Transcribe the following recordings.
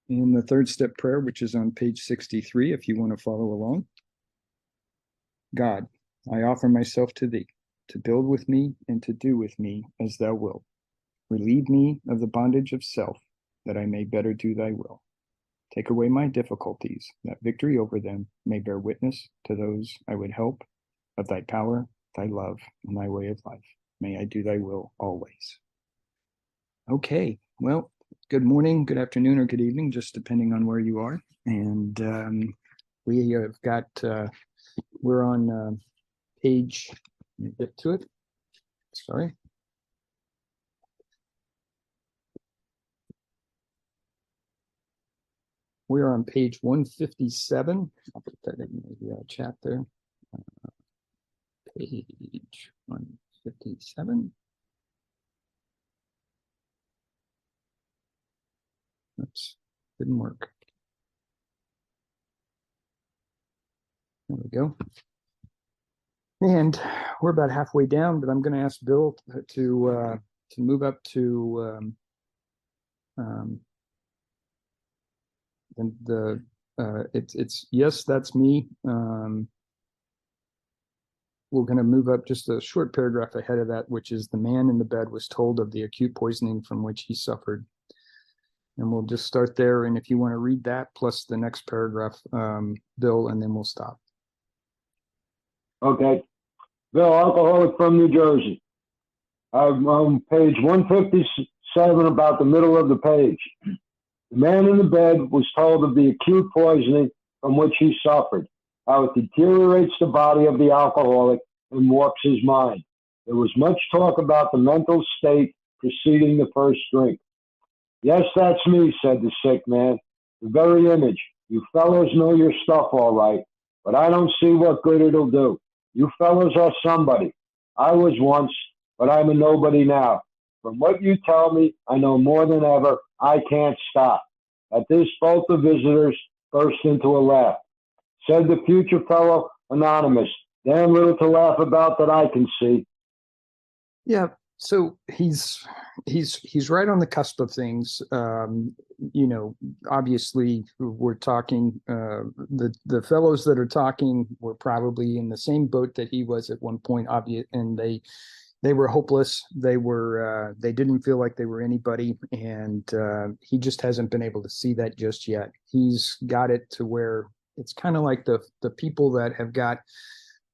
in the third step prayer, which is on page 63, if you want to follow along. God, I offer myself to thee, to build with me and to do with me as thou wilt. Relieve me of the bondage of self, that I may better do thy will. Take away my difficulties, that victory over them may bear witness to those I would help of thy power, thy love, and thy way of life. May I do thy will always. Okay, well, good morning, good afternoon, or good evening, just depending on where you are. And we have got, we're on page, let me get to it, sorry. We're on page 157. I'll put that in the chat there. Page 157. Oops, didn't work. There we go. And we're about halfway down, but I'm going to ask Bill to move up to it's yes, that's me. We're going to move up just a short paragraph ahead of that, which is the man in the bed was told of the acute poisoning from which he suffered. And we'll just start there. And if you want to read that plus the next paragraph, Bill, and then we'll stop. Okay. Bill, alcoholic from New Jersey. I'm on page 157, about the middle of the page. The man in the bed was told of the acute poisoning from which he suffered, how it deteriorates the body of the alcoholic and warps his mind. There was much talk about the mental state preceding the first drink. Yes, that's me, said the sick man. The very image. You fellows know your stuff all right, but I don't see what good it'll do. You fellows are somebody. I was once, but I'm a nobody now. From what you tell me, I know more than ever. I can't stop. At this, both the visitors burst into a laugh. Said the future fellow, anonymous, damn little to laugh about that I can see. Yeah, so he's right on the cusp of things. You know, obviously we're talking, the fellows that are talking were probably in the same boat that he was at one point, and they were hopeless. They didn't feel like they were anybody, and he just hasn't been able to see that just yet. He's got it to where it's kind of like the people that have got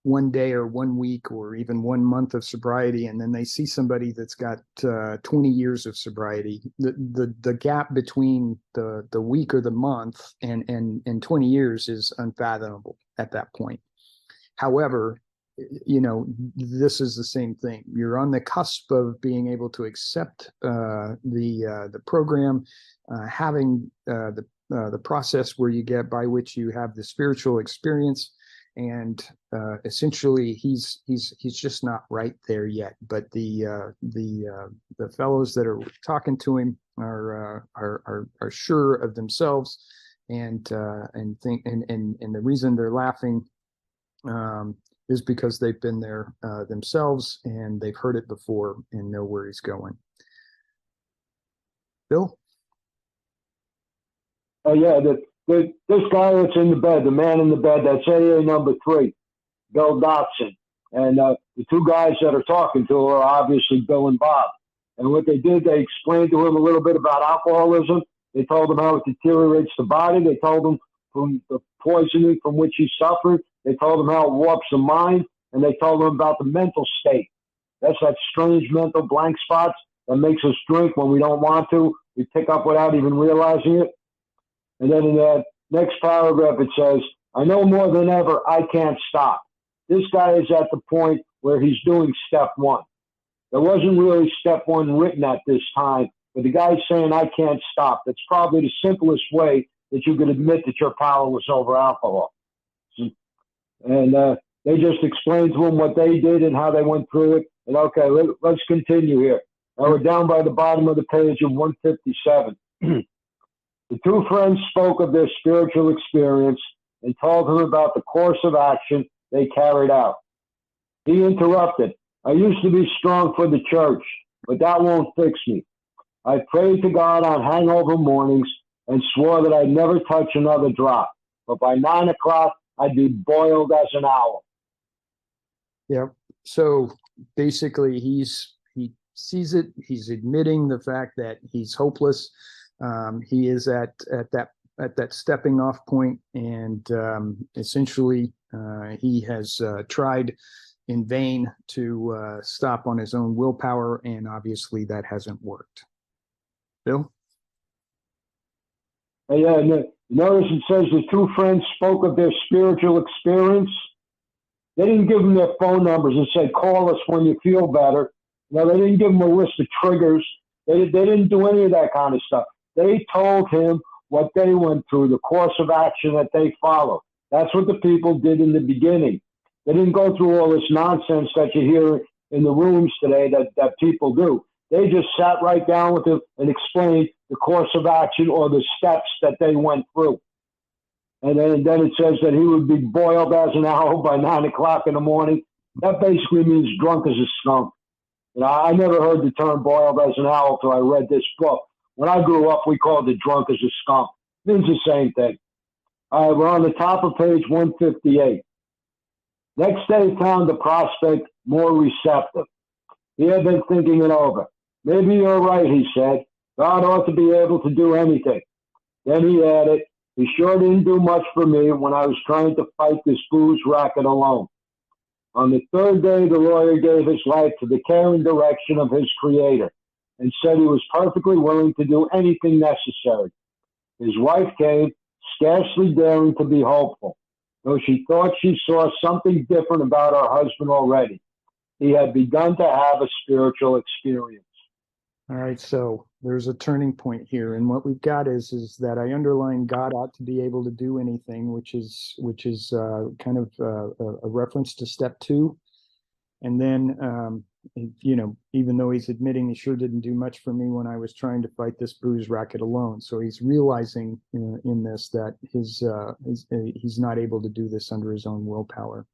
1 day or 1 week or even 1 month of sobriety, and then they see somebody that's got 20 years of sobriety. The gap between the week or the month and 20 years is unfathomable at that point. However, you know, this is the same thing. You're on the cusp of being able to accept the program, having the process where you get by which you have the spiritual experience, and essentially he's just not right there yet. But the fellows that are talking to him are sure of themselves, and think and the reason they're laughing is because they've been there themselves, and they've heard it before and know where he's going. Bill? Oh, yeah, this guy that's in the bed, the man in the bed, that's AA number 3, Bill Dotson. And the two guys that are talking to are obviously Bill and Bob. And what they did, they explained to him a little bit about alcoholism. They told him how it deteriorates the body. They told him from the poisoning from which he suffered. They told him how it warps the mind, and they told him about the mental state. That's that strange mental blank spots that makes us drink when we don't want to. We pick up without even realizing it. And then in that next paragraph, it says, I know more than ever, I can't stop. This guy is at the point where he's doing step 1. There wasn't really step 1 written at this time, but the guy's saying, I can't stop. That's probably the simplest way that you can admit that you're powerless over alcohol. And they just explained to him what they did and how they went through it. And okay, let's continue here. Now we're down by the bottom of the page of 157. The two friends spoke of their spiritual experience and told him about the course of action they carried out. He interrupted. I used to be strong for the church, but that won't fix me. I prayed to God on hangover mornings and swore that I'd never touch another drop. But by 9 o'clock, I'd be boiled as an owl. Yep. So basically, he sees it. He's admitting the fact that he's hopeless. He is at that stepping off point, and essentially, he has tried in vain to stop on his own willpower, and obviously that hasn't worked. Bill? Yeah, notice it says the two friends spoke of their spiritual experience. They didn't give him their phone numbers and say, call us when you feel better. No, they didn't give him a list of triggers. They didn't do any of that kind of stuff. They told him what they went through, the course of action that they followed. That's what the people did in the beginning. They didn't go through all this nonsense that you hear in the rooms today that people do. They just sat right down with him and explained the course of action or the steps that they went through. And then it says that he would be boiled as an owl by 9 o'clock in the morning. That basically means drunk as a skunk. I never heard the term boiled as an owl until I read this book. When I grew up, we called it drunk as a skunk. It means the same thing. All right, we're on the top of page 158. Next day found the prospect more receptive. He had been thinking it over. Maybe you're right, he said. God ought to be able to do anything. Then he added, he sure didn't do much for me when I was trying to fight this booze racket alone. On the third day, the lawyer gave his life to the care and direction of his Creator and said he was perfectly willing to do anything necessary. His wife came, scarcely daring to be hopeful, though she thought she saw something different about her husband already. He had begun to have a spiritual experience. All right, so there's a turning point here, and what we've got is that I underline God ought to be able to do anything, which is kind of a reference to step 2, and then even though he's admitting he sure didn't do much for me when I was trying to fight this booze racket alone, so he's realizing in this that he's not able to do this under his own willpower.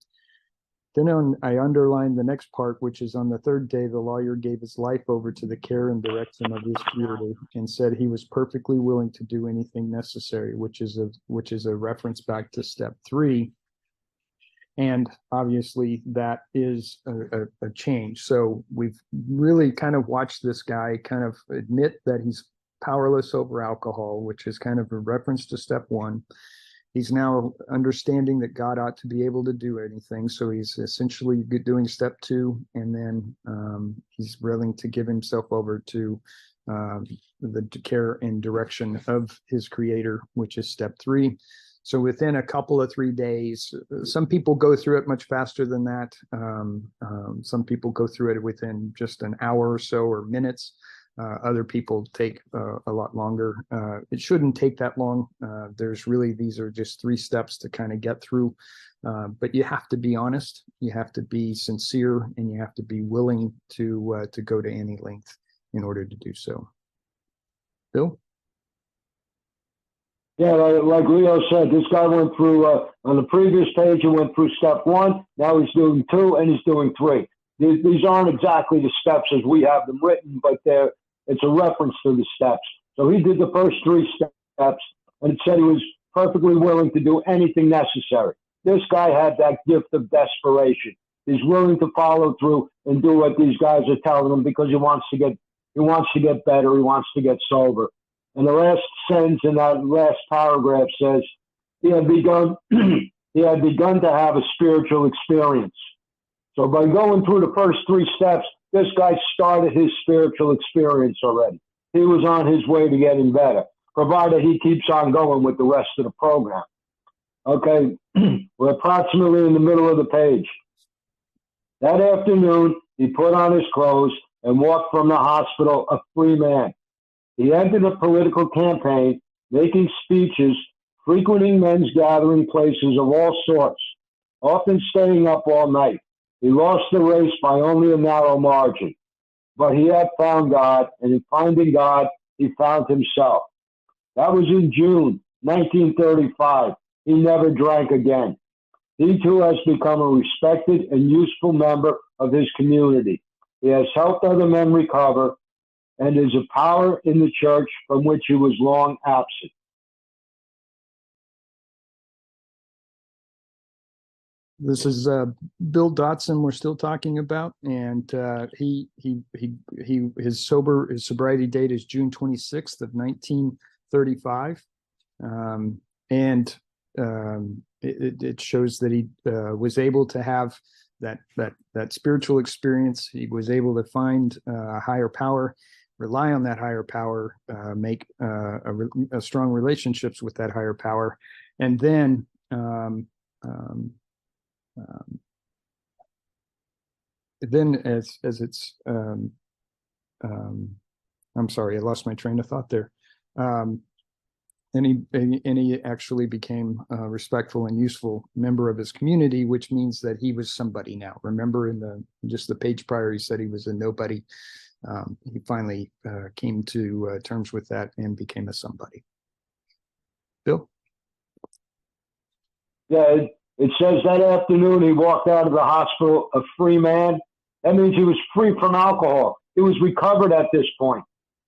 Then I underlined the next part, which is on the third day, the lawyer gave his life over to the care and direction of his Creator and said he was perfectly willing to do anything necessary, which is a reference back to step 3. And obviously that is a change. So we've really kind of watched this guy kind of admit that he's powerless over alcohol, which is kind of a reference to step 1. He's now understanding that God ought to be able to do anything. So he's essentially doing step 2, and then he's willing to give himself over to the care and direction of his Creator, which is step 3. So within a couple of 3 days, some people go through it much faster than that. Some people go through it within just an hour or so, or minutes. Other people take a lot longer. It shouldn't take that long. These are just 3 steps to kind of get through. But you have to be honest, you have to be sincere, and you have to be willing to go to any length in order to do so. Bill? Yeah, like Leo said, this guy went through, on the previous page, he went through step 1. Now he's doing 2, and he's doing 3. These aren't exactly the steps as we have them written, but it's a reference to the steps. So he did the first 3 steps, and it said he was perfectly willing to do anything necessary. This guy had that gift of desperation. He's willing to follow through and do what these guys are telling him because he wants to get better. He wants to get sober. And the last sentence in that last paragraph says he had begun to have a spiritual experience. So by going through the first 3 steps, this guy started his spiritual experience already. He was on his way to getting better, provided he keeps on going with the rest of the program. Okay, we're approximately in the middle of the page. That afternoon, he put on his clothes and walked from the hospital a free man. He entered a political campaign, making speeches, frequenting men's gathering places of all sorts, often staying up all night. He lost the race by only a narrow margin, but he had found God, and in finding God, he found himself. That was in June 1935. He never drank again. He too has become a respected and useful member of his community. He has helped other men recover and is a power in the church from which he was long absent. This is Bill Dotson we're still talking about, and his sobriety date is June 26th of 1935, and it shows that he was able to have that spiritual experience. He was able to find a higher power, rely on that higher power, make a strong relationships with that higher power, and then as it's I'm sorry, I lost my train of thought there. And he actually became a respectful and useful member of his community, which means that he was somebody now. Remember, in the page prior, he said he was a nobody. He finally came to terms with that and became a somebody. Bill? Yeah, it says that afternoon he walked out of the hospital a free man. That means he was free from alcohol. He was recovered at this point.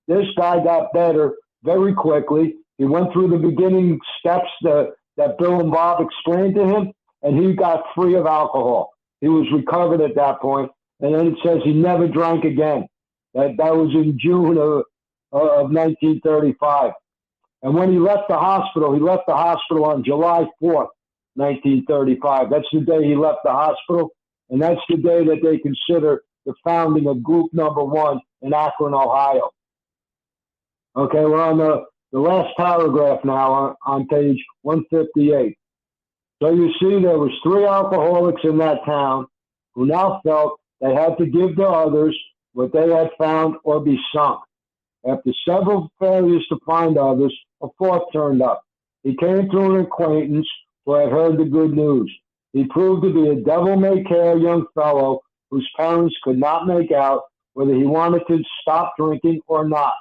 This guy got better very quickly. He went through the beginning steps that Bill and Bob explained to him, and he got free of alcohol. He was recovered at that point, and then it says he never drank again. That was in June of 1935. And when he left the hospital on July 4th, 1935. That's the day he left the hospital, and that's the day that they consider the founding of Group Number 1 in Akron, Ohio. Okay, we're on the last paragraph now on page 158. So you see there was 3 alcoholics in that town who now felt they had to give to others what they had found or be sunk. After several failures to find others, a 4th turned up. He came through an acquaintance who had heard the good news. He proved to be a devil-may-care young fellow whose parents could not make out whether he wanted to stop drinking or not.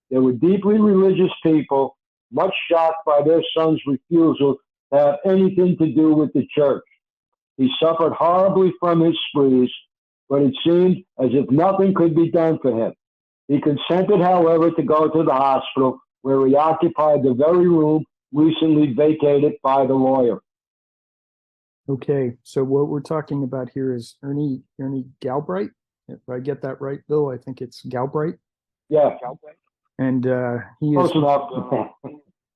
They were deeply religious people, much shocked by their son's refusal to have anything to do with the church. He suffered horribly from his sprees, but it seemed as if nothing could be done for him. He consented, however, to go to the hospital, where he occupied the very room recently vacated by the lawyer. Okay, so what we're talking about here is Ernie Galbraith. If I get that right, Bill, I think it's Galbraith. Yeah. Galbraith. And he Close is enough.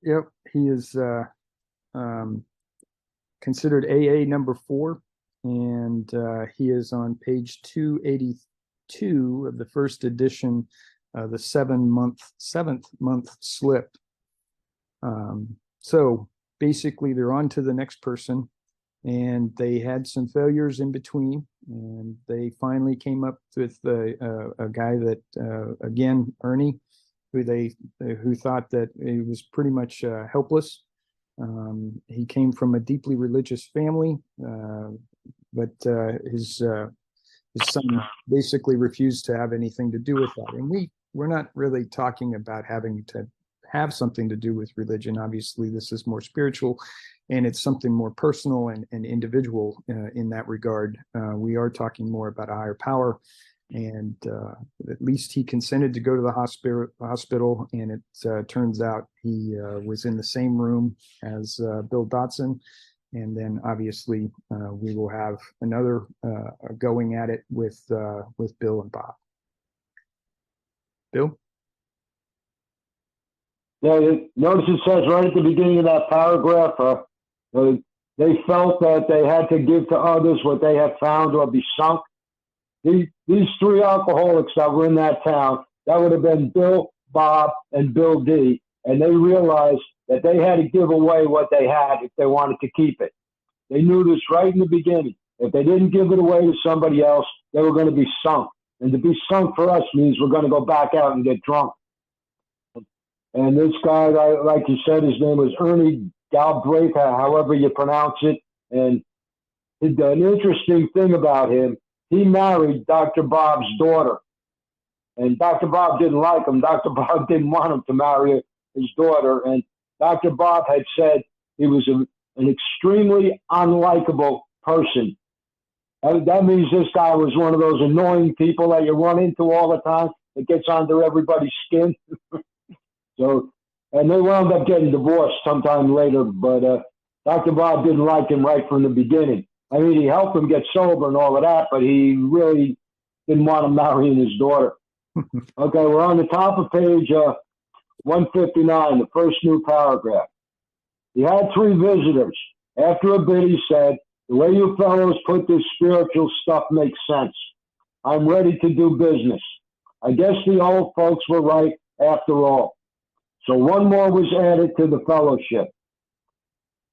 Yep, he is considered AA number 4, and he is on page 282 of the first edition, the 7th month slip. So basically, they're on to the next person, and they had some failures in between, and they finally came up with a guy that again, Ernie, who thought that he was pretty much helpless. He came from a deeply religious family, but his son basically refused to have anything to do with that. And we're not really talking about having to have something to do with religion. Obviously, this is more spiritual, and it's something more personal and individual in that regard. We are talking more about a higher power. And at least he consented to go to the hospital, and it turns out he was in the same room as Bill Dotson. And then obviously we will have another going at it with Bill and Bob. Bill? Yeah, notice it says right at the beginning of that paragraph, they felt that they had to give to others what they had found or be sunk. These 3 alcoholics that were in that town, that would have been Bill, Bob, and Bill D, and they realized that they had to give away what they had if they wanted to keep it. They knew this right in the beginning. If they didn't give it away to somebody else, they were going to be sunk. And to be sunk for us means we're going to go back out and get drunk. And this guy, like you said, his name was Ernie Galbraith, however you pronounce it. And an interesting thing about him, he married Dr. Bob's daughter. And Dr. Bob didn't like him. Dr. Bob didn't want him to marry his daughter. And Dr. Bob had said he was an extremely unlikable person. That means this guy was one of those annoying people that you run into all the time that gets under everybody's skin. So, and they wound up getting divorced sometime later, but Dr. Bob didn't like him right from the beginning. I mean, he helped him get sober and all of that, but he really didn't want him marrying his daughter. Okay, we're on the top of page 159, the first new paragraph. He had 3 visitors. After a bit, he said, "The way you fellows put this spiritual stuff makes sense. I'm ready to do business. I guess the old folks were right after all." So one more was added to the fellowship.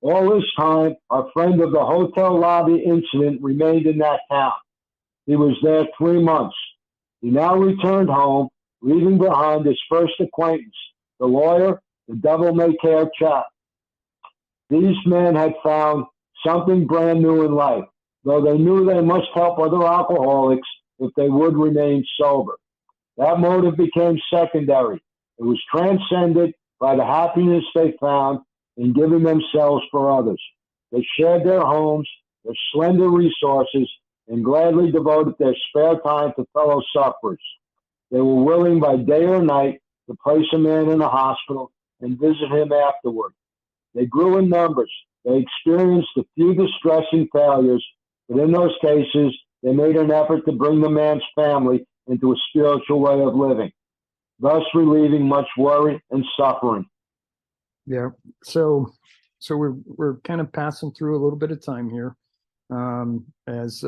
All this time, our friend of the hotel lobby incident remained in that town. He was there 3 months. He now returned home, leaving behind his first acquaintance, the lawyer, the devil-may-care chap. These men had found something brand new in life, though they knew they must help other alcoholics if they would remain sober. That motive became secondary. It was transcended by the happiness they found in giving themselves for others. They shared their homes, their slender resources, and gladly devoted their spare time to fellow sufferers. They were willing by day or night to place a man in a hospital and visit him afterward. They grew in numbers. They experienced a few distressing failures, but in those cases, they made an effort to bring the man's family into a spiritual way of living, thus relieving much worry and suffering. Yeah. So we're kind of passing through a little bit of time here, as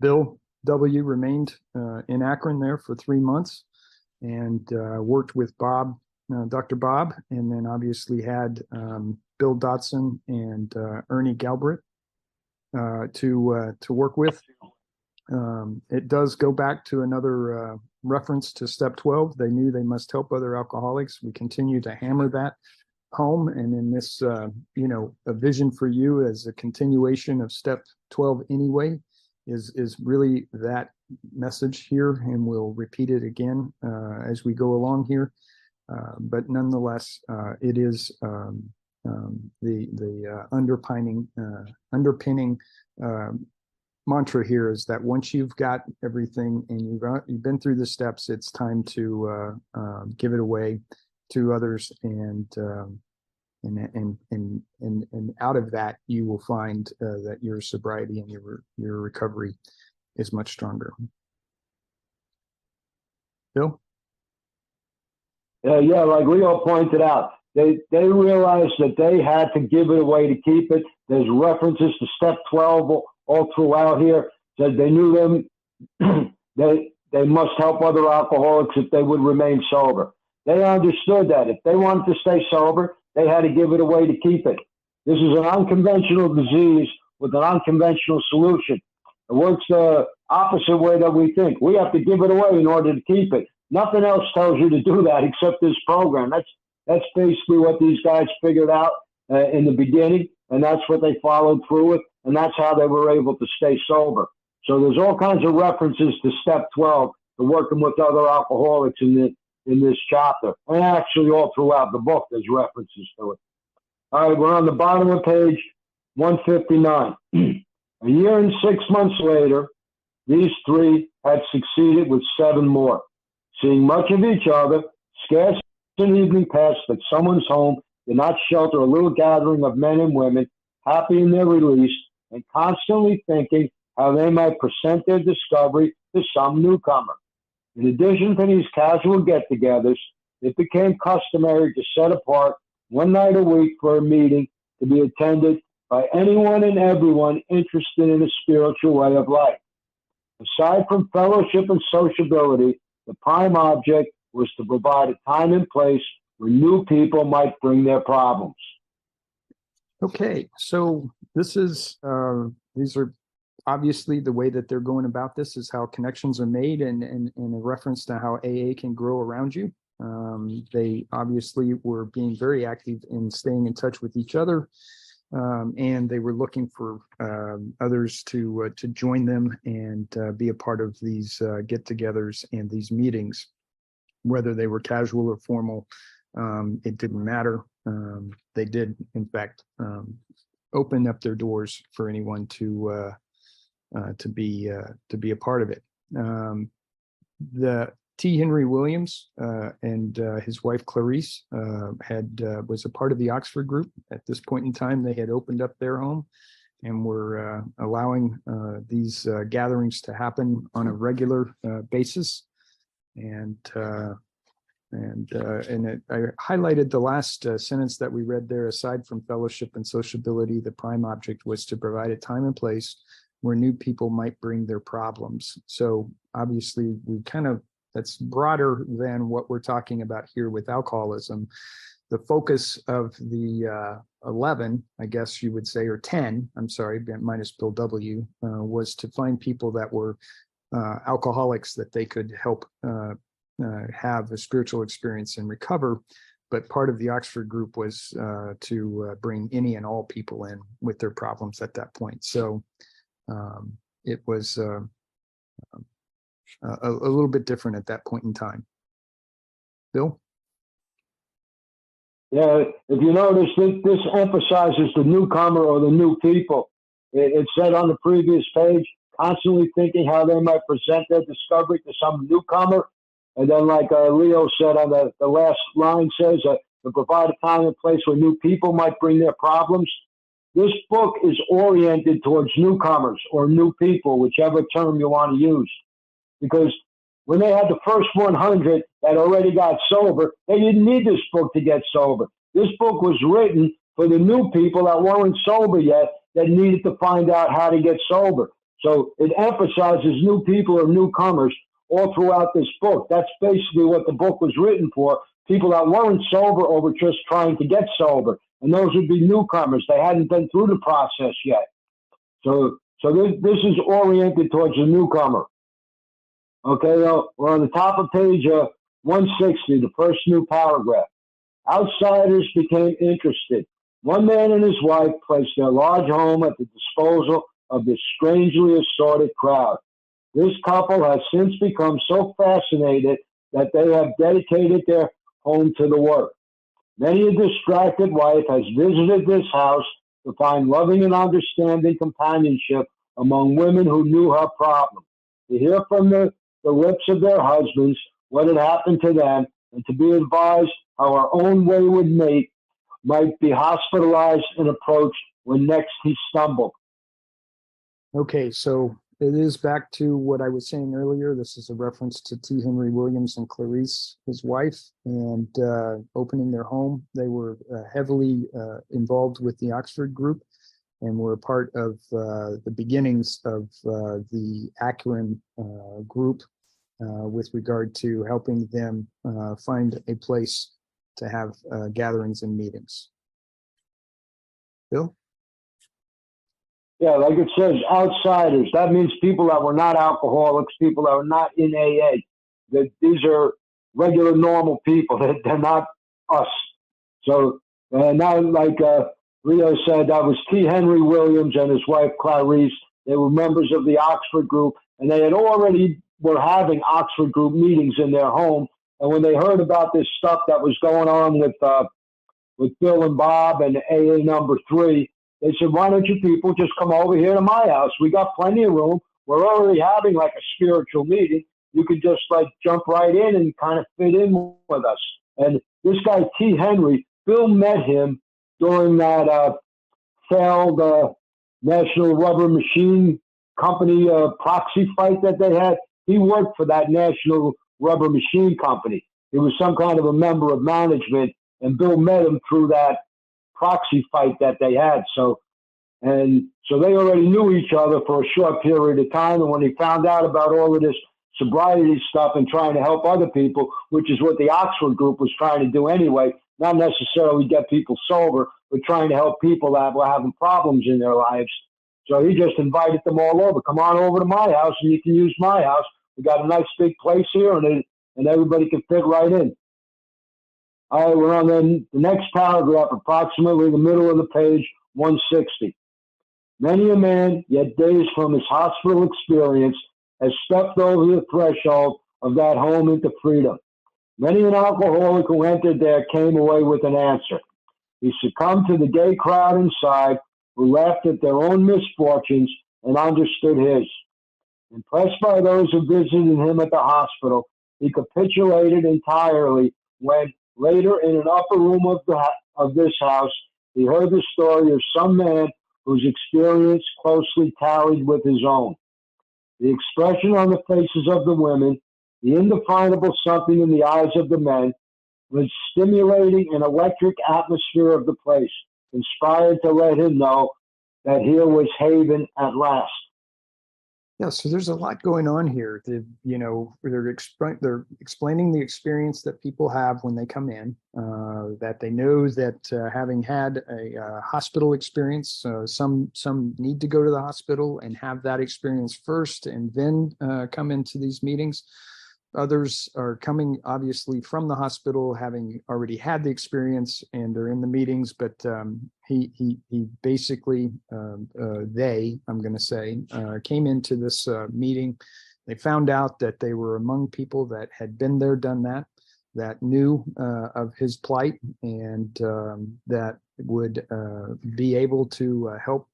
Bill W. remained in Akron there for 3 months and worked with Bob, Dr. Bob, and then obviously had Bill Dotson and Ernie Galbraith to work with. It does go back to another reference to step 12. They knew they must help other alcoholics. We continue to hammer that home. And in this, a vision for you as a continuation of step 12 anyway, is really that message here. And we'll repeat it again as we go along here. But nonetheless, it is the underpinning mantra here is that once you've got everything and you've been through the steps, it's time to give it away to others, and out of that you will find that your sobriety and your recovery is much stronger. Bill? Yeah, like Leo pointed out, they realized that they had to give it away to keep it. There's references to step 12 all throughout here. Said they knew them. They must help other alcoholics if they would remain sober. They understood that if they wanted to stay sober, they had to give it away to keep it. This is an unconventional disease with an unconventional solution. It works the opposite way that we think. We have to give it away in order to keep it. Nothing else tells you to do that except this program. That's basically what these guys figured out in the beginning, and that's what they followed through with, and that's how they were able to stay sober. So there's all kinds of references to step 12, to working with other alcoholics in this chapter, and actually all throughout the book there's references to it. All right, we're on the bottom of page 159. A year and 6 months later, these 3 had succeeded with 7 more. Seeing much of each other, scarce an evening passed that someone's home did not shelter a little gathering of men and women, happy in their release, and constantly thinking how they might present their discovery to some newcomer. In addition to these casual get-togethers, it became customary to set apart one night a week for a meeting to be attended by anyone and everyone interested in a spiritual way of life. Aside from fellowship and sociability, the prime object was to provide a time and place where new people might bring their problems. Okay, so this is these are obviously the way that they're going about this is how connections are made, and in a reference to how AA can grow around you. They obviously were being very active in staying in touch with each other, and they were looking for others to join them and be a part of these get-togethers and these meetings, whether they were casual or formal. It didn't matter. They did, in fact, open up their doors for anyone to be a part of it. T. Henry Williams and his wife Clarice was a part of the Oxford group. At this point in time, they had opened up their home and were allowing these gatherings to happen on a regular basis. And I highlighted the last sentence that we read there. Aside from fellowship and sociability, the prime object was to provide a time and place where new people might bring their problems. So obviously that's broader than what we're talking about here with alcoholism. The focus of the 11, I guess you would say, or 10, I'm sorry, minus Bill W., was to find people that were alcoholics that they could help have a spiritual experience and recover. But part of the Oxford group was to bring any and all people in with their problems at that point. So it was a little bit different at that point in time. Bill? Yeah, if you notice, this emphasizes the newcomer or the new people. It said on the previous page, constantly thinking how they might present their discovery to some newcomer. And then, like Leo said on the last line says, to provide a time and place where new people might bring their problems. This book is oriented towards newcomers or new people, whichever term you want to use. Because when they had the first 100 that already got sober, they didn't need this book to get sober. This book was written for the new people that weren't sober yet, that needed to find out how to get sober. So it emphasizes new people or newcomers all throughout this book. That's basically what the book was written for, people that weren't sober or were just trying to get sober. And those would be newcomers. They hadn't been through the process yet. So this is oriented towards a newcomer. Okay, we're on the top of page 160, the first new paragraph. Outsiders became interested. One man and his wife placed their large home at the disposal of this strangely assorted crowd. This couple has since become so fascinated that they have dedicated their home to the work. Many a distracted wife has visited this house to find loving and understanding companionship among women who knew her problem, to hear from the lips of their husbands what had happened to them, and to be advised how our own wayward mate might be hospitalized and approached when next he stumbled. Okay, so it is back to what I was saying earlier. This is a reference to T. Henry Williams and Clarice, his wife, and opening their home. They were heavily involved with the Oxford group and were a part of the beginnings of the Akron group with regard to helping them find a place to have gatherings and meetings. Bill? Yeah, like it says, outsiders. That means people that were not alcoholics, people that were not in AA. That these are regular, normal people. They're not us. So now, like Leo said, that was T. Henry Williams and his wife Clarice. They were members of the Oxford group, and they had already were having Oxford group meetings in their home. And when they heard about this stuff that was going on with Bill and Bob and AA number 3, they said, why don't you people just come over here to my house? We got plenty of room. We're already having like a spiritual meeting. You could just like jump right in and kind of fit in with us. And this guy, T. Henry, Bill met him during that failed National Rubber Machine Company proxy fight that they had. He worked for that National Rubber Machine Company. He was some kind of a member of management, and Bill met him through that proxy fight that they had. So they already knew each other for a short period of time. And when he found out about all of this sobriety stuff and trying to help other people, which is what the Oxford group was trying to do anyway, not necessarily get people sober, but trying to help people that were having problems in their lives. So he just invited them all over. Come on over to my house and you can use my house. We got a nice big place here and everybody can fit right in. All right, we're on the next paragraph, approximately the middle of the page, 160. Many a man, yet days from his hospital experience, has stepped over the threshold of that home into freedom. Many an alcoholic who entered there came away with an answer. He succumbed to the gay crowd inside, who laughed at their own misfortunes and understood his. Impressed by those who visited him at the hospital, he capitulated entirely when later in an upper room of this house, he heard the story of some man whose experience closely tallied with his own. The expression on the faces of the women, the indefinable something in the eyes of the men, was stimulating an electric atmosphere of the place, inspired to let him know that here was haven at last. Yeah, so there's a lot going on here. They're explaining the experience that people have when they come in, that they know that having had a hospital experience, some need to go to the hospital and have that experience first and then come into these meetings. Others are coming obviously from the hospital, having already had the experience, and they're in the meetings. But he basically, I'm going to say, came into this meeting. They found out that they were among people that had been there, done that knew of his plight, and that would be able to help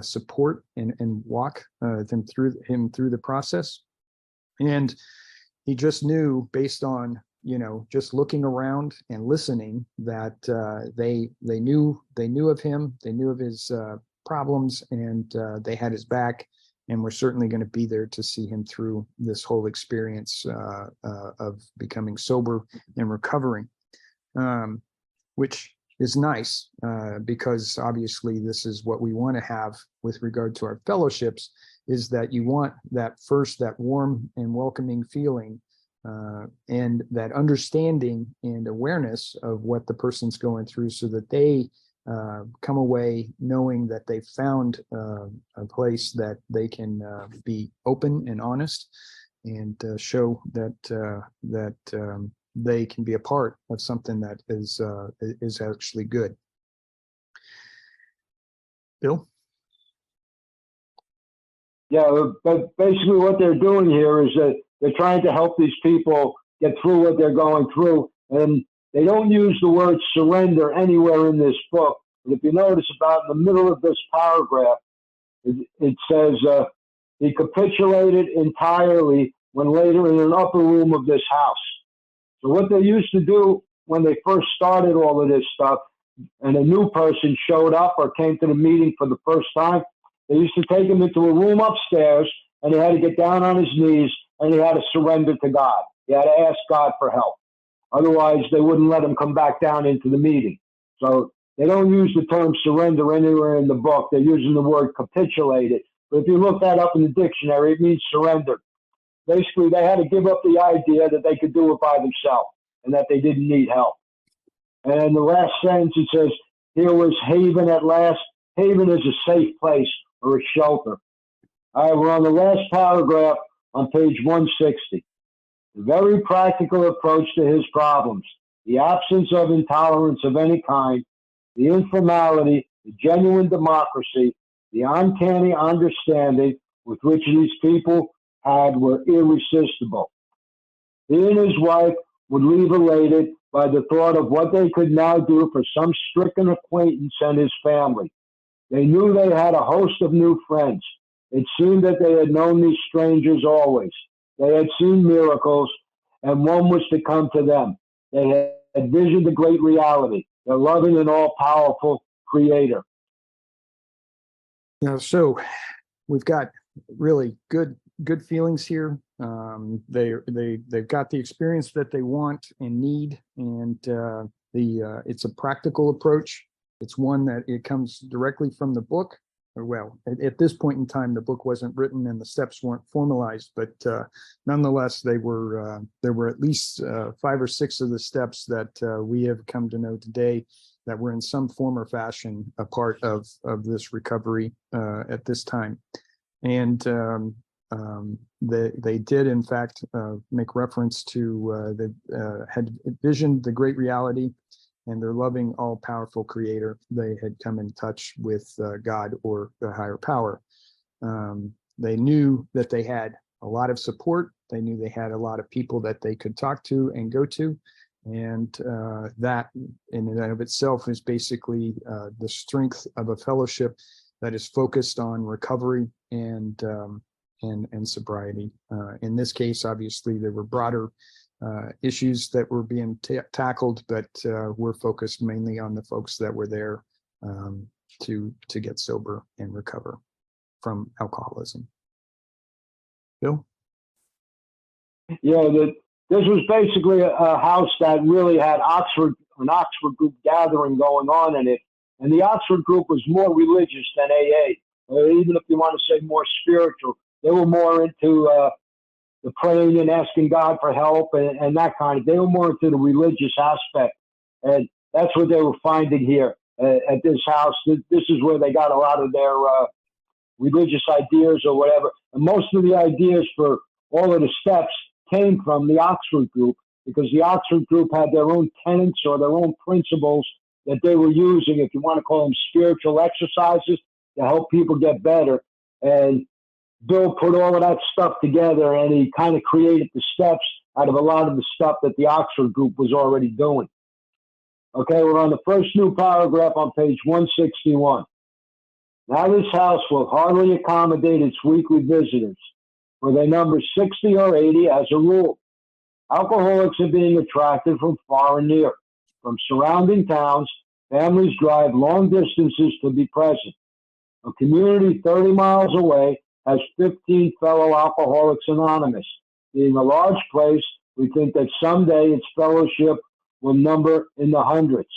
support and walk them through the process. And he just knew, based on just looking around and listening, that they knew of him, they knew of his problems, and they had his back, and were certainly going to be there to see him through this whole experience of becoming sober and recovering, which is nice, because obviously this is what we want to have with regard to our fellowships, is that you want that warm and welcoming feeling, and that understanding and awareness of what the person's going through, so that they come away knowing that they found a place that they can be open and honest, and show that they can be a part of something that is actually good. Bill? Yeah, but basically what they're doing here is that they're trying to help these people get through what they're going through. And they don't use the word surrender anywhere in this book. But if you notice, about in the middle of this paragraph, it says, he capitulated entirely when later in an upper room of this house. So what they used to do when they first started all of this stuff, and a new person showed up or came to the meeting for the first time, they used to take him into a room upstairs, and he had to get down on his knees, and he had to surrender to God. He had to ask God for help. Otherwise, they wouldn't let him come back down into the meeting. So they don't use the term surrender anywhere in the book. They're using the word capitulated. But if you look that up in the dictionary, it means surrender. Basically, they had to give up the idea that they could do it by themselves and that they didn't need help. And in the last sentence, it says, here was haven at last. Haven is a safe place or a shelter. All right, we're on the last paragraph on page 160. The very practical approach to his problems, the absence of intolerance of any kind, the informality, the genuine democracy, the uncanny understanding with which these people had were irresistible. He and his wife would leave elated by the thought of what they could now do for some stricken acquaintance and his family. They knew they had a host of new friends. It seemed that they had known these strangers always. They had seen miracles, and one was to come to them. They had visioned the great reality, the loving and all-powerful Creator. So we've got really good feelings here. They've got the experience that they want and need, and it's a practical approach. It's one that it comes directly from the book. Well, at this point in time, the book wasn't written and the steps weren't formalized, but nonetheless, there were at least 5 or 6 of the steps that we have come to know today that were in some form or fashion a part of this recovery at this time. And they did, in fact, make reference to had visioned the great reality and their loving, all-powerful Creator. They had come in touch with God or the higher power. They knew that they had a lot of support. They knew they had a lot of people that they could talk to and go to. And that in and of itself is basically the strength of a fellowship that is focused on recovery and and sobriety. In this case, obviously, there were broader issues that were being tackled, but we're focused mainly on the folks that were there to get sober and recover from alcoholism. Bill? Yeah, this was basically a house that really had an Oxford group gathering going on in it. And the Oxford group was more religious than AA, even if you want to say more spiritual. They were more into the praying and asking God for help and that kind of. They were more into the religious aspect. And that's what they were finding here at this house. This is where they got a lot of their religious ideas or whatever. And most of the ideas for all of the steps came from the Oxford group, because the Oxford group had their own tenets or their own principles that they were using, if you want to call them spiritual exercises, to help people get better. And Bill put all of that stuff together, and he kind of created the steps out of a lot of the stuff that the Oxford group was already doing. Okay, we're on the first new paragraph on page 161. Now this house will hardly accommodate its weekly visitors, for they number 60 or 80 as a rule. Alcoholics are being attracted from far and near. From surrounding towns, families drive long distances to be present. A community 30 miles away has 15 fellow Alcoholics Anonymous. Being a large place, we think that someday its fellowship will number in the hundreds.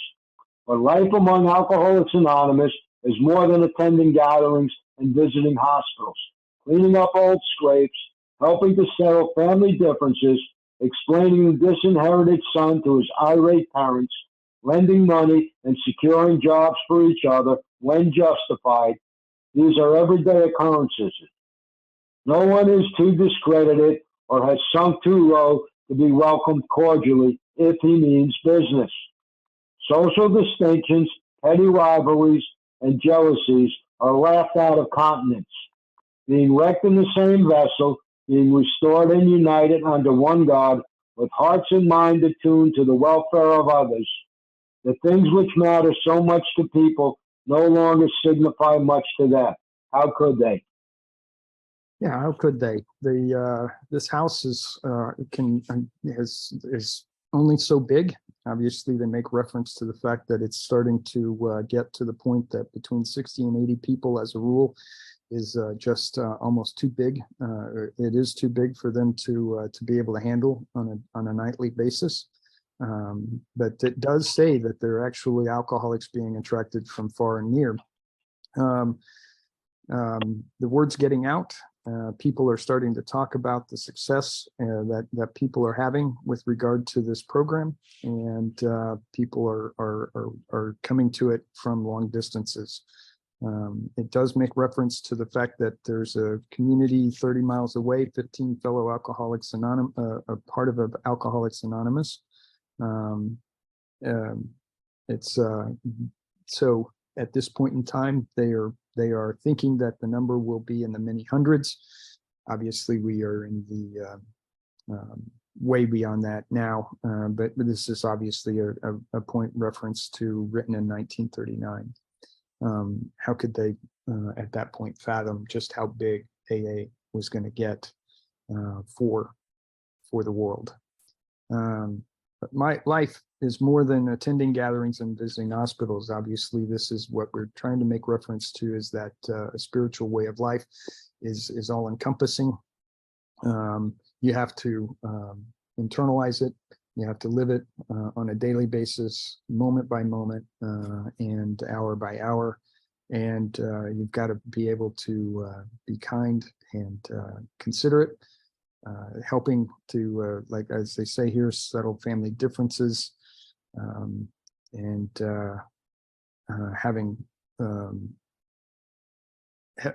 But life among Alcoholics Anonymous is more than attending gatherings and visiting hospitals, cleaning up old scrapes, helping to settle family differences, explaining the disinherited son to his irate parents, lending money and securing jobs for each other when justified. These are everyday occurrences. No one is too discredited or has sunk too low to be welcomed cordially if he means business. Social distinctions, petty rivalries, and jealousies are laughed out of countenance. Being wrecked in the same vessel, being restored and united under one God, with hearts and minds attuned to the welfare of others, the things which matter so much to people no longer signify much to them. How could they? Yeah, how could they? This house is only so big. Obviously, they make reference to the fact that it's starting to get to the point that between 60 and 80 people, as a rule, is just almost too big. It is too big for them to be able to handle on a nightly basis. But it does say that there are actually alcoholics being attracted from far and near. The word's getting out. People are starting to talk about the success that people are having with regard to this program, and people are coming to it from long distances. It does make reference to the fact that there's a community 30 miles away, 15 fellow Alcoholics Anonymous, a part of Alcoholics Anonymous. So at this point in time, they are thinking that the number will be in the many hundreds. Obviously, we are in the way beyond that now, but this is obviously a point reference to written in 1939. How could they at that point fathom just how big AA was going to get for the world? But my life is more than attending gatherings and visiting hospitals. Obviously, this is what we're trying to make reference to, is that a spiritual way of life is all encompassing. You have to internalize it. You have to live it on a daily basis, moment by moment, and hour by hour. And you've got to be able to be kind and considerate, helping to, like as they say here, settle family differences, and having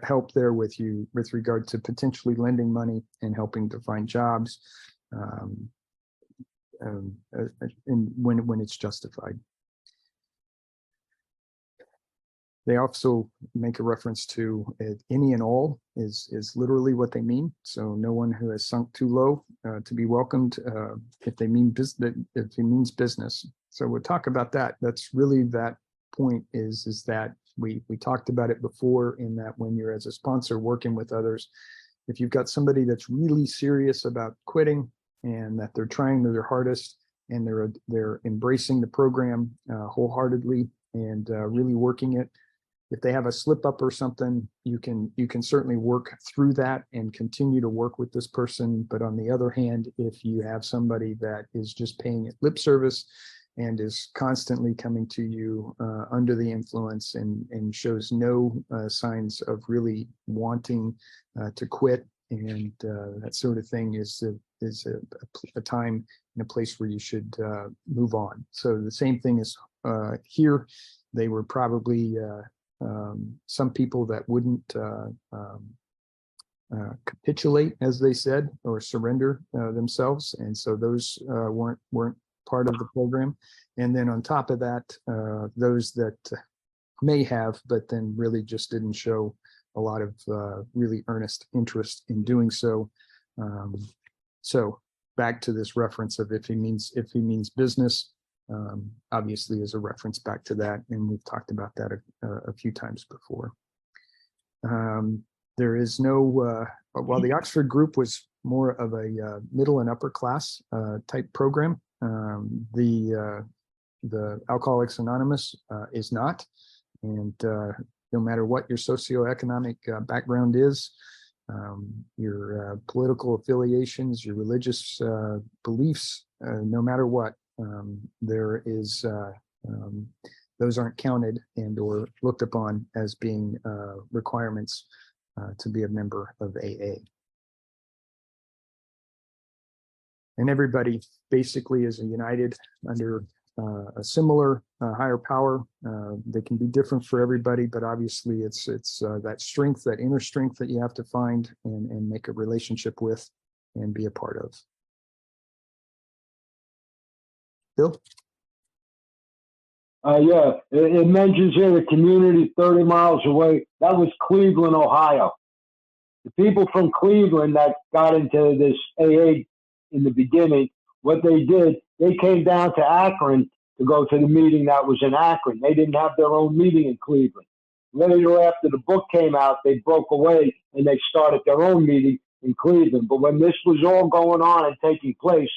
help there with you with regard to potentially lending money and helping to find jobs, and when it's justified. They also make a reference to any and all is literally what they mean. So no one who has sunk too low to be welcomed, if they mean if it means business. So we'll talk about that. That's really that point is that we talked about it before, in that when you're as a sponsor working with others, if you've got somebody that's really serious about quitting and that they're trying their hardest and they're embracing the program wholeheartedly and really working it, if they have a slip up or something, you can certainly work through that and continue to work with this person. But on the other hand, if you have somebody that is just paying it lip service and is constantly coming to you under the influence and shows no signs of really wanting to quit and that sort of thing, is a time and a place where you should move on. So the same thing is here. They were probably some people that wouldn't capitulate, as they said, or surrender themselves, and so those weren't part of the program. And then on top of that, those that may have, but then really just didn't show a lot of really earnest interest in doing so. So back to this reference of if he means business, obviously is a reference back to that, and we've talked about that a few times before. There is no, while the Oxford group was more of a middle and upper class type program, the Alcoholics Anonymous is not, and no matter what your socioeconomic background is, your political affiliations, your religious beliefs, no matter what, there is those aren't counted and or looked upon as being requirements to be a member of AA. And everybody basically is united under a similar higher power. They can be different for everybody, but obviously it's that strength, that inner strength that you have to find and make a relationship with and be a part of. Bill? Yeah, it mentions here the community 30 miles away. That was Cleveland, Ohio. The people from Cleveland that got into this AA in the beginning, what they did, they came down to Akron to go to the meeting that was in Akron. They didn't have their own meeting in Cleveland. Later, after the book came out, they broke away and they started their own meeting in Cleveland. But when this was all going on and taking place,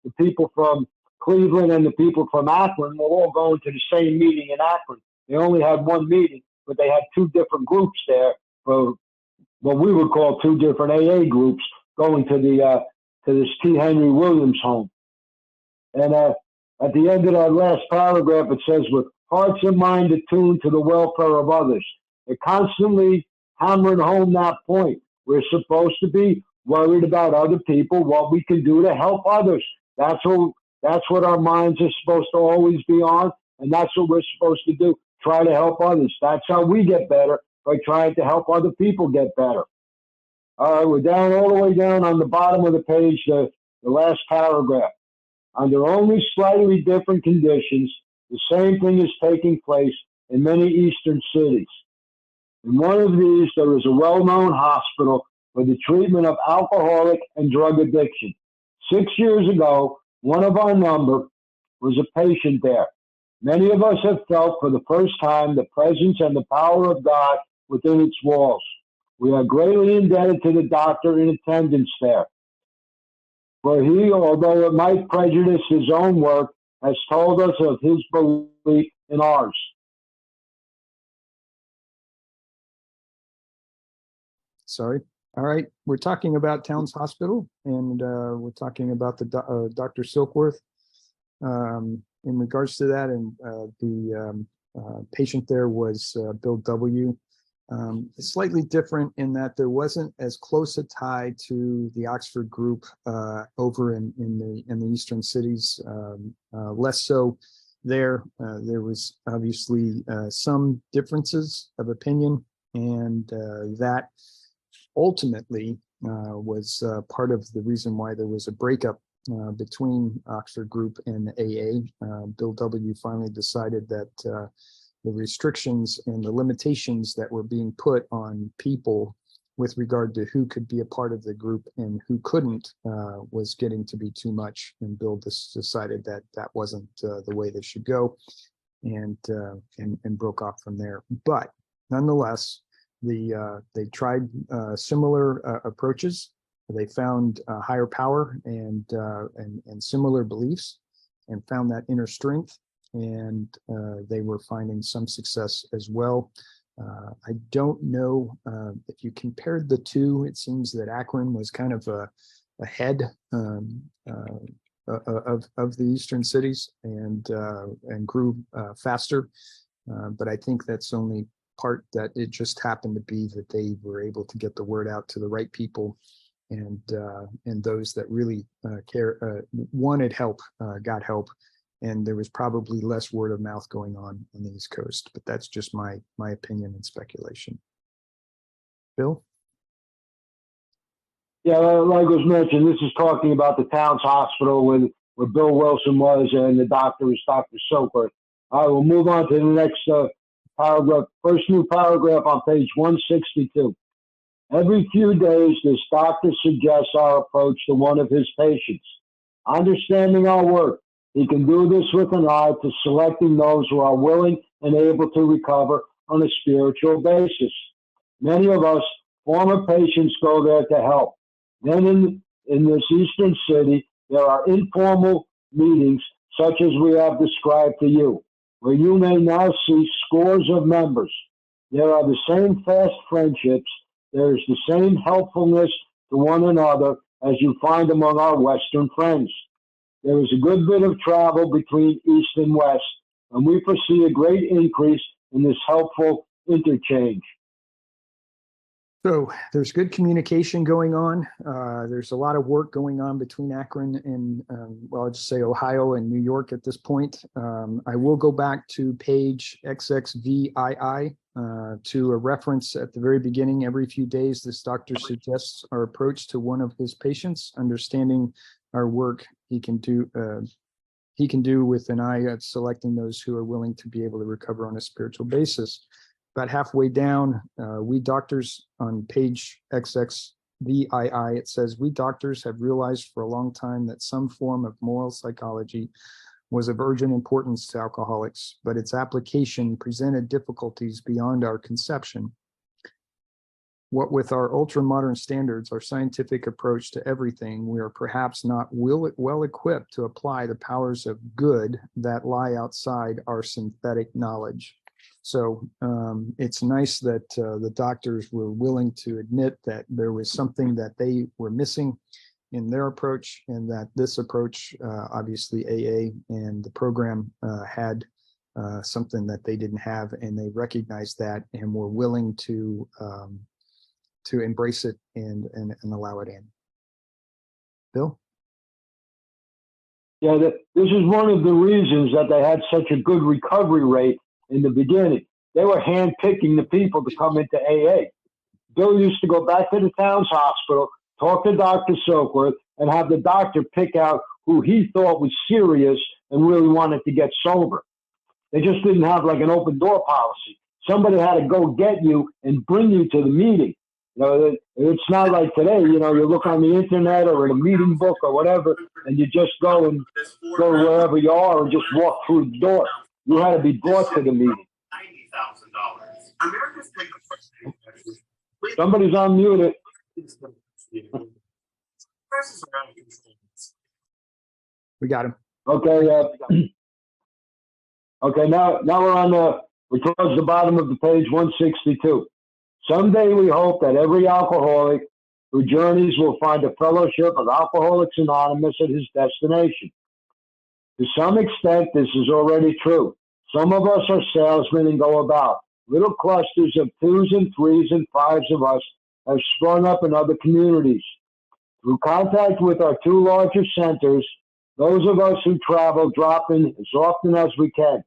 the people from Cleveland and the people from Akron were all going to the same meeting in Akron. They only had one meeting, but they had two different groups there for what we would call two different AA groups going to this T. Henry Williams home. And at the end of that last paragraph, it says, with hearts and mind attuned to the welfare of others. They're constantly hammering home that point. We're supposed to be worried about other people, what we can do to help others. That's what our minds are supposed to always be on, and that's what we're supposed to do, try to help others. That's how we get better, by trying to help other people get better. All right, we're down all the way down on the bottom of the page, the last paragraph. Under only slightly different conditions, the same thing is taking place in many eastern cities. In one of these, there is a well-known hospital for the treatment of alcoholic and drug addiction. 6 years ago, one of our number was a patient there. Many of us have felt for the first time the presence and the power of God within its walls. We are greatly indebted to the doctor in attendance there, for he, although it might prejudice his own work, has told us of his belief in ours. Sorry. All right. We're talking about Towns Hospital, and we're talking about the Dr. Silkworth. In regards to that, and the patient there was Bill W. Slightly different in that there wasn't as close a tie to the Oxford group over in the eastern cities. Less so there. There was obviously some differences of opinion, and that ultimately was part of the reason why there was a breakup between Oxford group and AA. Bill W. finally decided that the restrictions and the limitations that were being put on people with regard to who could be a part of the group and who couldn't was getting to be too much. And Bill decided that that wasn't the way they should go, and broke off from there. But nonetheless, They tried similar approaches. They found higher power and similar beliefs, and found that inner strength. And they were finding some success as well. I don't know if you compared the two. It seems that Akron was kind of ahead of the eastern cities and grew faster. But I think that's only part that it just happened to be that they were able to get the word out to the right people, and those that really wanted help got help. And there was probably less word of mouth going on the East Coast, but that's just my opinion and speculation. Bill? Yeah, like was mentioned, this is talking about the Towns Hospital where Bill Wilson was, and the doctor is Dr. Soker. All right, we'll move on to the next paragraph. First new paragraph on page 162. Every few days, this doctor suggests our approach to one of his patients. Understanding our work, he can do this with an eye to selecting those who are willing and able to recover on a spiritual basis. Many of us former patients go there to help. Then in this eastern city, there are informal meetings such as we have described to you, where you may now see scores of members. There are the same fast friendships. There is the same helpfulness to one another as you find among our Western friends. There is a good bit of travel between East and West, and we foresee a great increase in this helpful interchange. So there's good communication going on. There's a lot of work going on between Akron and, well, I'll just say Ohio and New York at this point. I will go back to page XXVII to a reference at the very beginning. Every few days, this doctor suggests our approach to one of his patients, understanding our work he can do with an eye at selecting those who are willing to be able to recover on a spiritual basis. About halfway down, we doctors on page XXVII, it says, we doctors have realized for a long time that some form of moral psychology was of urgent importance to alcoholics, but its application presented difficulties beyond our conception. What with our ultra-modern standards, our scientific approach to everything, we are perhaps not well equipped to apply the powers of good that lie outside our synthetic knowledge. So it's nice that the doctors were willing to admit that there was something that they were missing in their approach, and that this approach, obviously AA and the program had something that they didn't have, and they recognized that and were willing to embrace it and allow it in. Bill? Yeah, this is one of the reasons that they had such a good recovery rate in the beginning. They were handpicking the people to come into AA. Bill used to go back to the Towns Hospital, talk to Dr. Soakworth, and have the doctor pick out who he thought was serious and really wanted to get sober. They just didn't have like an open door policy. Somebody had to go get you and bring you to the meeting. You know, it's not like today, you know, you look on the internet or in a meeting book or whatever, and you just go wherever you are and just walk through the door. You had to be brought to the meeting. Somebody's unmuted. We got him. Okay. Okay. Now we're towards the bottom of the page 162. Someday we hope that every alcoholic who journeys will find a fellowship of Alcoholics Anonymous at his destination. To some extent, this is already true. Some of us are salesmen and go about. Little clusters of 2s and 3s and 5s of us have sprung up in other communities. Through contact with our 2 larger centers, those of us who travel drop in as often as we can.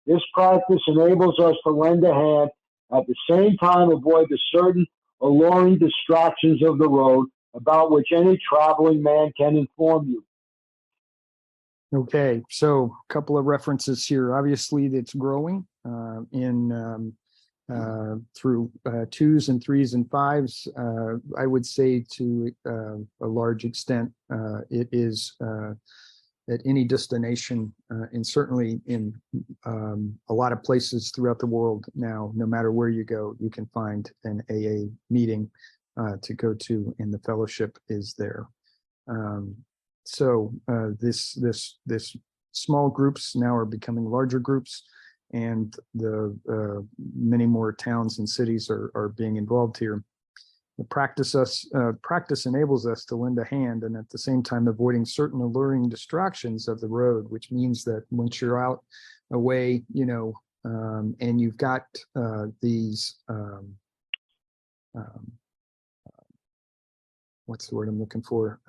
This practice enables us to lend a hand, at the same time avoid the certain alluring distractions of the road about which any traveling man can inform you. Okay, so a couple of references here. Obviously, it's growing through 2s and 3s and 5s. I would say to a large extent, it is at any destination, and certainly in a lot of places throughout the world now, no matter where you go, you can find an AA meeting to go to, and the fellowship is there. So this small groups now are becoming larger groups, and the many more towns and cities are being involved here. The practice enables us to lend a hand, and at the same time avoiding certain alluring distractions of the road, which means that once you're out away, and you've got these what's the word I'm looking for?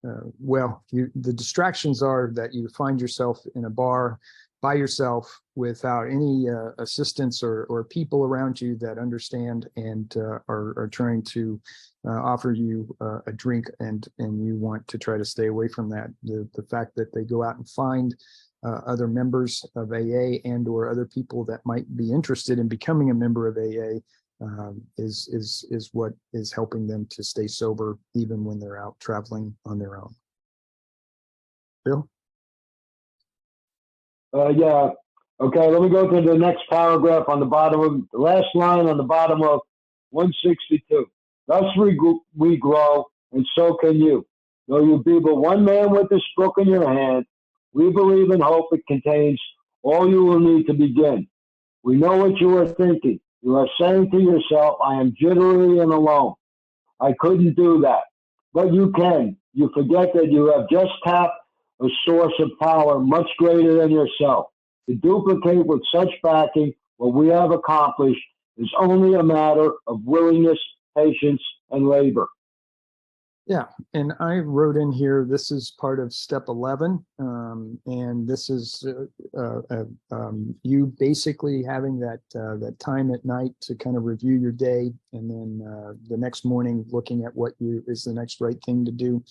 The distractions are that you find yourself in a bar by yourself without any assistance or people around you that understand and are trying to offer you a drink, and you want to try to stay away from that. The fact that they go out and find other members of AA and or other people that might be interested in becoming a member of AA is what is helping them to stay sober even when they're out traveling on their own. Bill? Yeah. Okay, let me go to the next paragraph on the bottom of the last line on the bottom of 162. Thus we grow, and so can you. Though you be but one man with this book in your hand, we believe and hope it contains all you will need to begin. We know what you are thinking. You are saying to yourself, I am jittery and alone. I couldn't do that. But you can. You forget that you have just tapped a source of power much greater than yourself. To duplicate with such backing what we have accomplished is only a matter of willingness, patience, and labor. Yeah, and I wrote in here, this is part of step 11, and this is you basically having that time at night to kind of review your day, and then the next morning looking at what is the next right thing to do.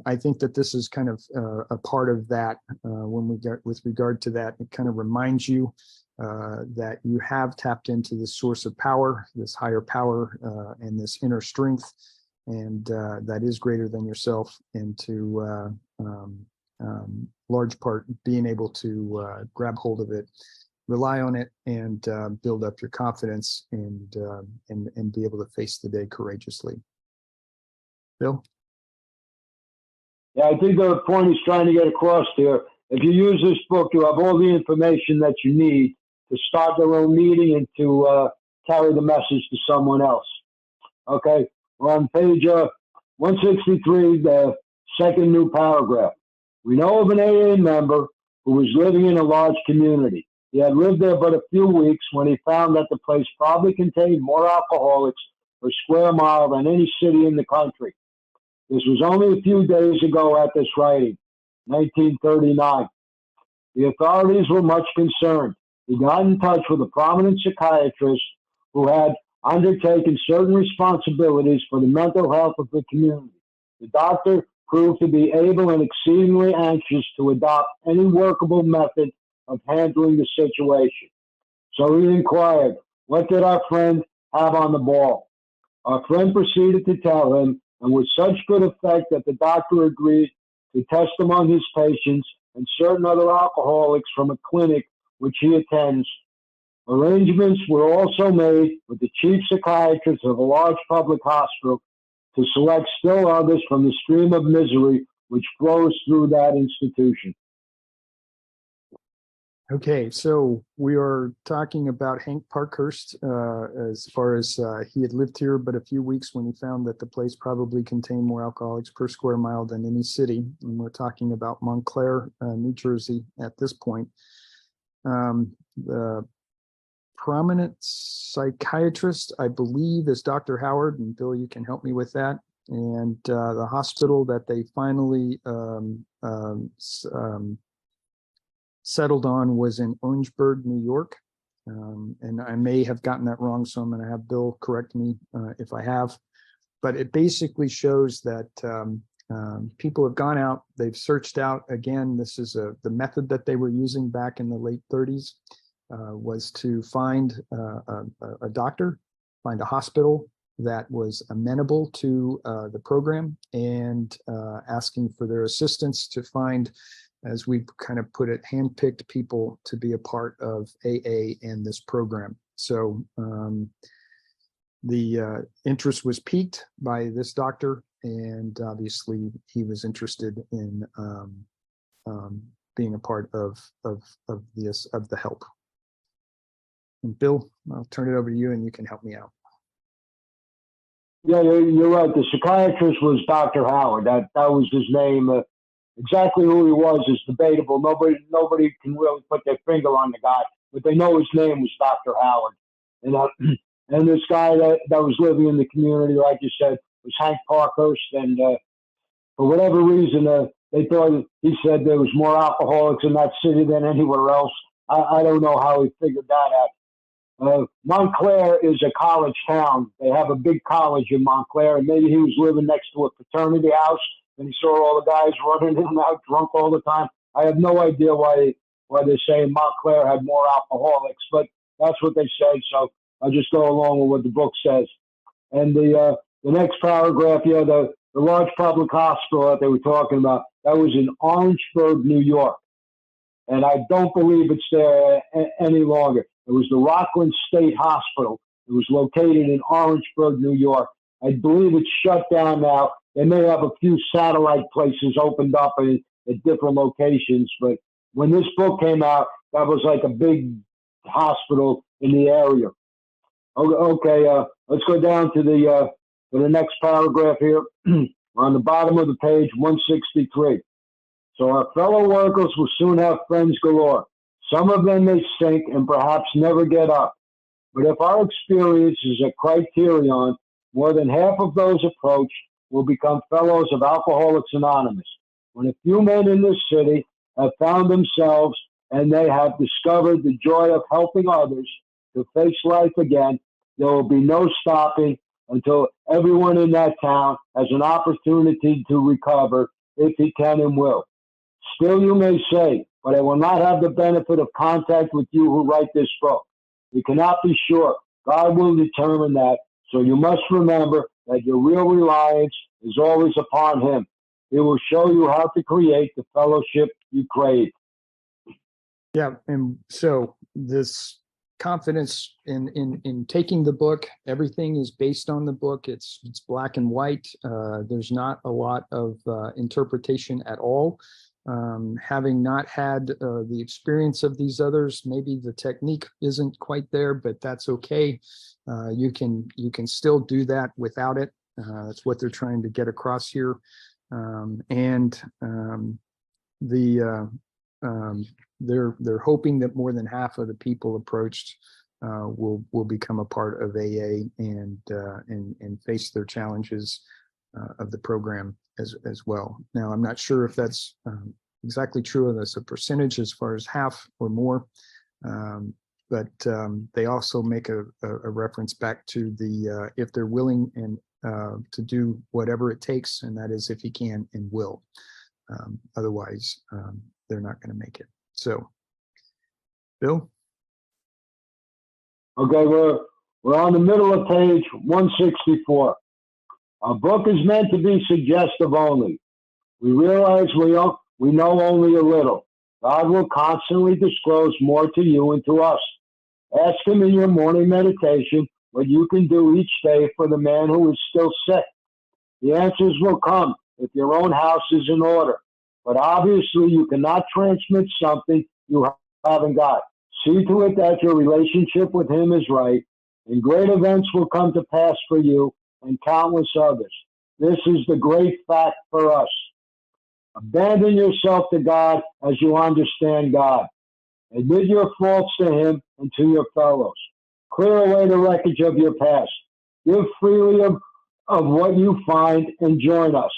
I think that this is kind of a part of that when we get with regard to that. It kind of reminds you that you have tapped into this source of power, this higher power, and this inner strength, and that is greater than yourself, and to large part being able to grab hold of it, rely on it, and build up your confidence, and be able to face the day courageously. Bill? Yeah, I think the point he's trying to get across here, if you use this book, you have all the information that you need to start their own meeting and to carry the message to someone else. Okay, we're on page 163, the second new paragraph. We know of an AA member who was living in a large community. He had lived there but a few weeks when he found that the place probably contained more alcoholics per square mile than any city in the country. This was only a few days ago at this writing, 1939. The authorities were much concerned. He got in touch with a prominent psychiatrist who had undertaken certain responsibilities for the mental health of the community. The doctor proved to be able and exceedingly anxious to adopt any workable method of handling the situation. So he inquired, what did our friend have on the ball? Our friend proceeded to tell him, and with such good effect that the doctor agreed to test among his patients and certain other alcoholics from a clinic which he attends. Arrangements were also made with the chief psychiatrist of a large public hospital to select still others from the stream of misery which flows through that institution. Okay, so we are talking about Hank Parkhurst as far as he had lived here but a few weeks when he found that the place probably contained more alcoholics per square mile than any city. And we're talking about Montclair, New Jersey at this point. The prominent psychiatrist, I believe, is Dr. Howard, and Bill, you can help me with that. And the hospital that they finally settled on was in Orangeburg, New York. And I may have gotten that wrong, so I'm going to have Bill correct me if I have. But it basically shows that people have gone out, they've searched out. Again, this is the method that they were using back in the late 30s, was to find a doctor, find a hospital, that was amenable to the program, and asking for their assistance to find, as we kind of put it, handpicked people to be a part of AA and this program. So the interest was piqued by this doctor, and obviously he was interested in being a part of the help. And Bill, I'll turn it over to you, and you can help me out. Yeah, you're right. The psychiatrist was Dr. Howard. That was his name. Exactly who he was is debatable. Nobody can really put their finger on the guy, but they know his name was Dr. Howard. And this guy that was living in the community, like you said, was Hank Parkhurst. And for whatever reason, they thought, he said there was more alcoholics in that city than anywhere else. I don't know how he figured that out. Montclair is a college town. They have a big college in Montclair, and maybe he was living next to a fraternity house, and he saw all the guys running in and out drunk all the time. I have no idea why they're saying Montclair had more alcoholics, but that's what they say. So I'll just go along with what the book says. And the next paragraph, the large public hospital that they were talking about, that was in Orangeburg, New York. And I don't believe it's there any longer. It was the Rockland State Hospital. It was located in Orangeburg, New York. I believe it's shut down now. They may have a few satellite places opened up at different locations, but when this book came out, that was like a big hospital in the area. Okay, let's go down to the next paragraph here. We're on the bottom of the page, 163. So our fellow workers will soon have friends galore. Some of them may sink and perhaps never get up. But if our experience is a criterion, more than half of those approached will become fellows of Alcoholics Anonymous. When a few men in this city have found themselves and they have discovered the joy of helping others to face life again, there will be no stopping until everyone in that town has an opportunity to recover if he can and will. Still, you may say, but I will not have the benefit of contact with you who write this book. You cannot be sure. God will determine that. So you must remember that your real reliance is always upon him. He will show you how to create the fellowship you crave. Yeah, and so this confidence in taking the book, everything is based on the book. It's black and white. There's not a lot of interpretation at all. Having not had the experience of these others, maybe the technique isn't quite there, but that's okay. You can still do that without it. That's what they're trying to get across here. They're hoping that more than half of the people approached will become a part of AA and face their challenges of the program as well. Now, I'm not sure if that's exactly true, and that's a percentage as far as half or more, but they also make a reference back to the if they're willing and to do whatever it takes, and that is if he can and will. Otherwise, they're not going to make it. So, Bill? Okay, we're on the middle of page 164. Our book is meant to be suggestive only. We realize we know only a little. God will constantly disclose more to you and to us. Ask him in your morning meditation what you can do each day for the man who is still sick. The answers will come if your own house is in order. But obviously, you cannot transmit something you haven't got. See to it that your relationship with him is right, and great events will come to pass for you and countless others. This is the great fact for us. Abandon yourself to God as you understand God. Admit your faults to him and to your fellows. Clear away the wreckage of your past. Give freely of what you find and join us.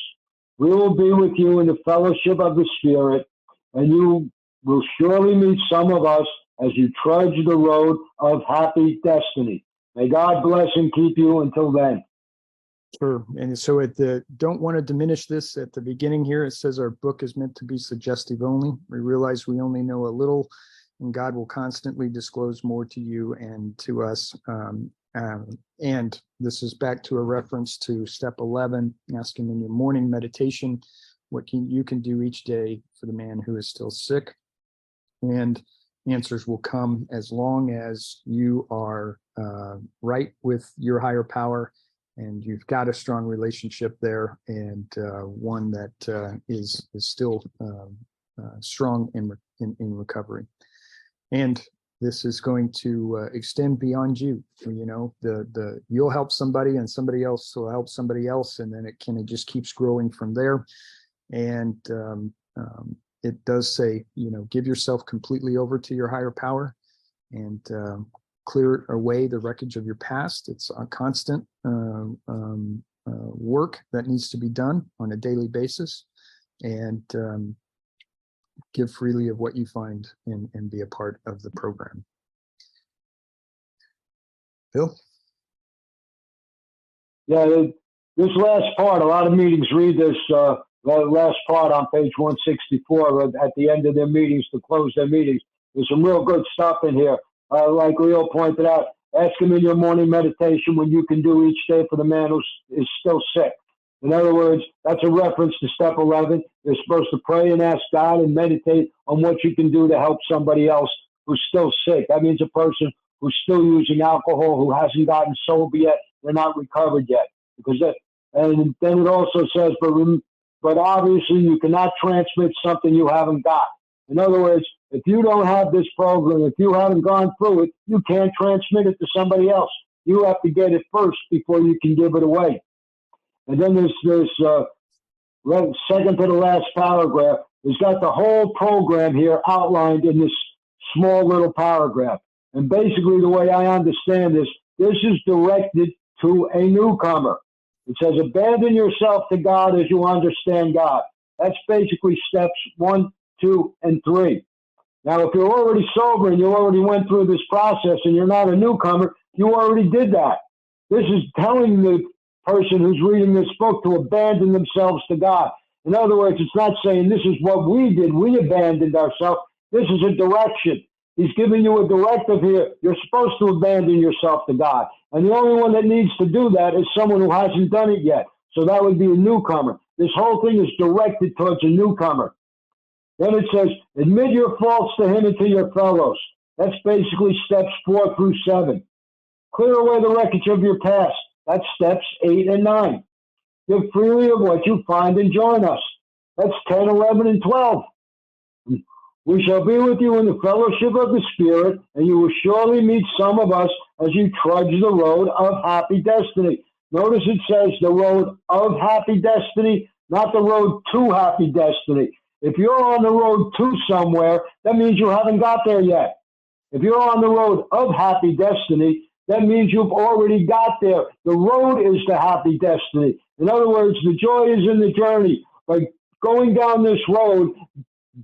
We will be with you in the fellowship of the Spirit, and you will surely meet some of us as you trudge the road of happy destiny. May God bless and keep you until then. Sure. And so don't want to diminish this at the beginning here. It says our book is meant to be suggestive only. We realize we only know a little, and God will constantly disclose more to you and to us And this is back to a reference to step 11, asking in your morning meditation what you can do each day for the man who is still sick. And answers will come as long as you are right with your higher power and you've got a strong relationship there, and one that is still strong in recovery. And this is going to extend beyond you. You know, you'll help somebody and somebody else will help somebody else, and then it just keeps growing from there. And it does say, you know, give yourself completely over to your higher power and clear away the wreckage of your past. It's a constant work that needs to be done on a daily basis, and give freely of what you find and be a part of the program. Bill? Yeah, this last part, a lot of meetings read this last part on page 164 at the end of their meetings to close their meetings. There's some real good stuff in here. Like Leo pointed out, ask him in your morning meditation what you can do each day for the man who is still sick. In other words, that's a reference to step 11. You're supposed to pray and ask God and meditate on what you can do to help somebody else who's still sick. That means a person who's still using alcohol, who hasn't gotten sober yet, they're not recovered yet. And then it also says, but obviously you cannot transmit something you haven't got. In other words, if you don't have this program, if you haven't gone through it, you can't transmit it to somebody else. You have to get it first before you can give it away. And then there's second to the last paragraph. It's got the whole program here outlined in this small little paragraph. And basically, the way I understand this is directed to a newcomer. It says, abandon yourself to God as you understand God. That's basically steps 1, 2, and 3. Now, if you're already sober and you already went through this process and you're not a newcomer, you already did that. This is telling the person who's reading this book to abandon themselves to God. In other words, it's not saying this is what we did, we abandoned ourselves. This is a direction. He's giving you a directive here. You're supposed to abandon yourself to God. And the only one that needs to do that is someone who hasn't done it yet. So that would be a newcomer. This whole thing is directed towards a newcomer. Then it says, admit your faults to him and to your fellows. That's basically steps 4 through 7. Clear away the wreckage of your past. That's steps 8 and 9. Give freely of what you find and join us. That's 10, 11, and 12. We shall be with you in the fellowship of the Spirit, and you will surely meet some of us as you trudge the road of happy destiny. Notice it says the road of happy destiny, not the road to happy destiny. If you're on the road to somewhere, that means you haven't got there yet. If you're on the road of happy destiny, that means you've already got there. The road is to happy destiny. In other words, the joy is in the journey. By going down this road,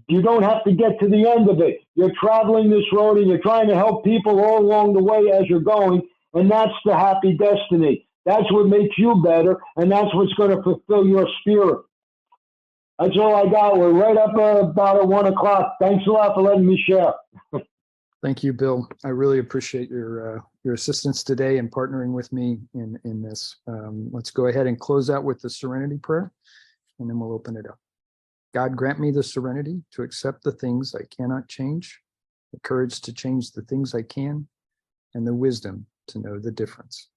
you don't have to get to the end of it. You're traveling this road and you're trying to help people all along the way as you're going, and that's the happy destiny. That's what makes you better, and that's what's going to fulfill your spirit. That's all I got. We're right up about at 1 o'clock. Thanks a lot for letting me share. Thank you, Bill. I really appreciate your assistance today and partnering with me in this. Let's go ahead and close out with the Serenity Prayer, and then we'll open it up. God, grant me the serenity to accept the things I cannot change, the courage to change the things I can, and the wisdom to know the difference.